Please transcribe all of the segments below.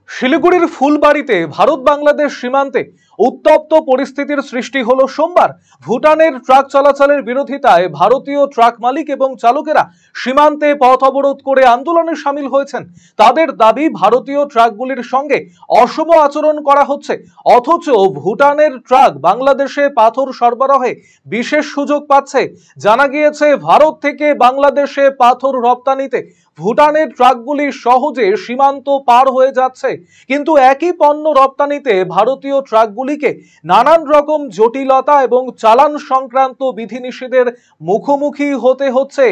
শিলিগুড়ির ফুলবাড়িতে ভারত বাংলাদেশ সীমান্তে উত্তপ্ত পরিস্থিতির সৃষ্টি হলো সোমবার। ভুটানের ট্রাক চলাচলের বিরোধিতায় ভারতীয় ট্রাক মালিক এবং চালকেরা সীমান্তে পথ অবরোধ করে আন্দোলনে সামিল হয়েছেন। তাদের দাবি, ভারতীয় ট্রাকগুলির সঙ্গে অসম আচরণ করা হচ্ছে, অথচ ভুটানের ট্রাক বাংলাদেশে পাথর সরবরাহে বিশেষ সুযোগ পাচ্ছে। জানা গিয়েছে, ভারত থেকে বাংলাদেশে পাথর রপ্তানিতে ভুটানের ট্রাকগুলি সহজে সীমান্ত পার হয়ে যাচ্ছে, কিন্তু একই পণ্য রপ্তানিতে ভারতীয় ট্রাকগুলিকে নানান রকম জটিলতা এবং চালান সংক্রান্ত বিধিনিষেধের মুখোমুখি হতে হচ্ছে।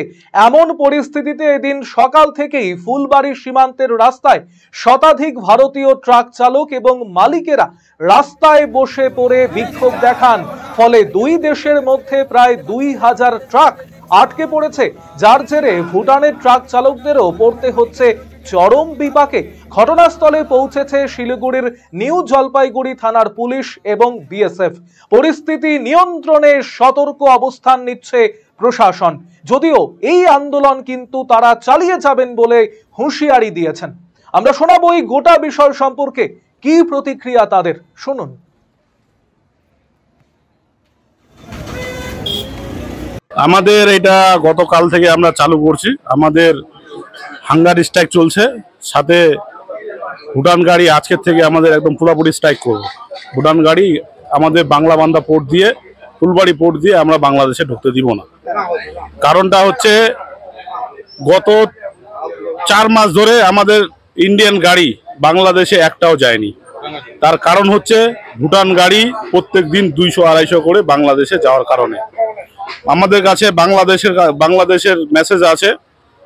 এমন পরিস্থিতিতে এদিন সকাল থেকেই ফুলবাড়ি সীমান্তের রাস্তায় শতাধিক ভারতীয় ট্রাক চালক এবং মালিকেরা রাস্তায় বসে পড়ে বিক্ষোভ দেখান। ফলে দুই দেশের মধ্যে প্রায় 2000 ট্রাক আটকে পড়েছে, যার জেরে ভুটানের ট্রাক চালকদেরও পড়তে হচ্ছে চরম বিপাকে। ঘটনাস্থলে পৌঁছেছে শিলিগুড়ির নিউ জলপাইগুড়ি থানার পুলিশ এবং বিএসএফ। পরিস্থিতি নিয়ন্ত্রণে সতর্ক অবস্থান নিচ্ছে প্রশাসন। যদিও এই আন্দোলন কিন্তু তারা চালিয়ে যাবেন বলে হুঁশিয়ারি দিয়েছেন। আমরা শোনাবো এই গোটা বিষয় সম্পর্কে কি প্রতিক্রিয়া তাদের, শুনুন। আমাদের এটা গতকাল থেকে আমরা চালু করছি। আমাদের হাঙ্গার স্ট্রাইক চলছে, সাথে ভুটান গাড়ি আজকের থেকে আমাদের একদম পুরোপুরি স্ট্রাইক করব। ভুটান গাড়ি আমাদের বাংলা বান্দা পোর্ট দিয়ে, ফুলবাড়ি পোর্ট দিয়ে আমরা বাংলাদেশে ঢুকতে দিব না। কারণটা হচ্ছে, গত 4 মাস ধরে আমাদের ইন্ডিয়ান গাড়ি বাংলাদেশে একটাও যায়নি। তার কারণ হচ্ছে, ভুটান গাড়ি প্রত্যেক দিন 200-250 করে বাংলাদেশে যাওয়ার কারণে। আমাদের কাছে বাংলাদেশের মেসেজ আছে,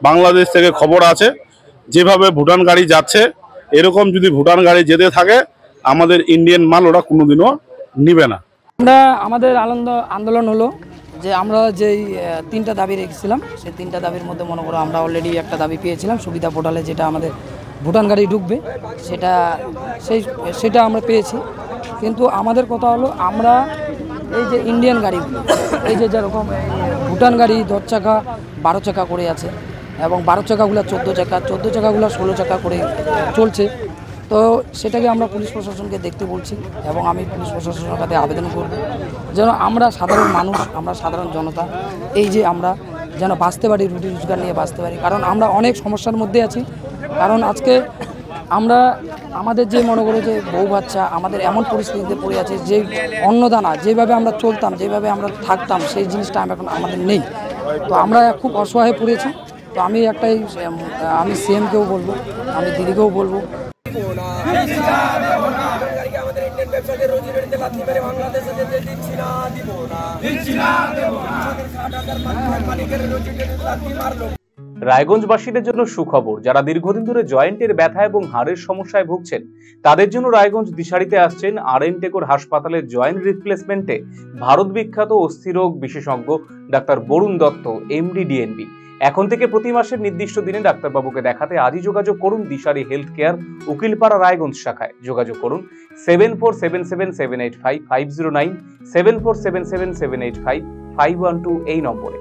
বাংলাদেশ থেকে খবর আছে, যেভাবে ভুটান গাড়ি যাচ্ছে এরকম যদি ভুটান গাড়ি যেতে থাকে আমাদের ইন্ডিয়ান মাল ওরা কোনোদিনও নিবে না। আমাদের আন্দোলন হলো যে আমরা যেই 3টা দাবি রেখেছিলাম, সেই 3টা দাবির মধ্যে মনে করো আমরা অলরেডি একটা দাবি পেয়েছিলাম, সুবিধা পোর্টালে যেটা আমাদের ভুটান গাড়ি ঢুকবে সেটা আমরা পেয়েছি। কিন্তু আমাদের কথা হলো, আমরা এই যে ইন্ডিয়ান গাড়িগুলো, এই যে যেরকম ভুটান গাড়ি 10 চাকা 12 চাকা করে আছে, এবং 12 চাকাগুলো 14 চাকা, 14 চাকাগুলো 16 চাকা করে চলছে। তো সেটাকে আমরা পুলিশ প্রশাসনকে দেখতে বলছি, এবং আমি পুলিশ প্রশাসনের কাছে আবেদন করব যেন আমরা সাধারণ মানুষ, আমরা সাধারণ জনতা এই যে আমরা যেন বাঁচতে পারি, রুটি রোজগার নিয়ে বাঁচতে পারি। কারণ আমরা অনেক সমস্যার মধ্যে আছি। কারণ আজকে আমরা আমাদের যে মনে করো যে বউ বাচ্চা আমাদের এমন পরিস্থিতিতে পড়ে আছে, যে অন্নদানা যেভাবে আমরা চলতাম, যেভাবে আমরা থাকতাম, সেই জিনিসটা এখন আমাদের নেই। তো আমরা খুব অসহায় পড়েছি। তো আমি সিএমকেও বলবো, আমি দিদিকেও বলবো, রায়গঞ্জবাসীদের জন্য সুখবর। যারা দীর্ঘদিন ধরে জয়েন্টের ব্যথা এবং হাড়ের সমস্যায় ভুগছেন, তাদের জন্য রায়গঞ্জ দিশারিতে আসছেন আর.এন.টেকর হাসপাতালের জয়েন্ট রিপ্লেসমেন্টে ভারত বিখ্যাত অস্থিরোগ বিশেষজ্ঞ doctor Barun Dutta, MD, DNB. এখন থেকে প্রতি মাসের নির্দিষ্ট দিনে ডাক্তারবাবুকে দেখাতে আজই যোগাযোগ করুন দিশারি হেলথ কেয়ার, উকিলপাড়া, রায়গঞ্জ শাখায়। যোগাযোগ করুন 7477785509, 7477785512 এই নম্বরে।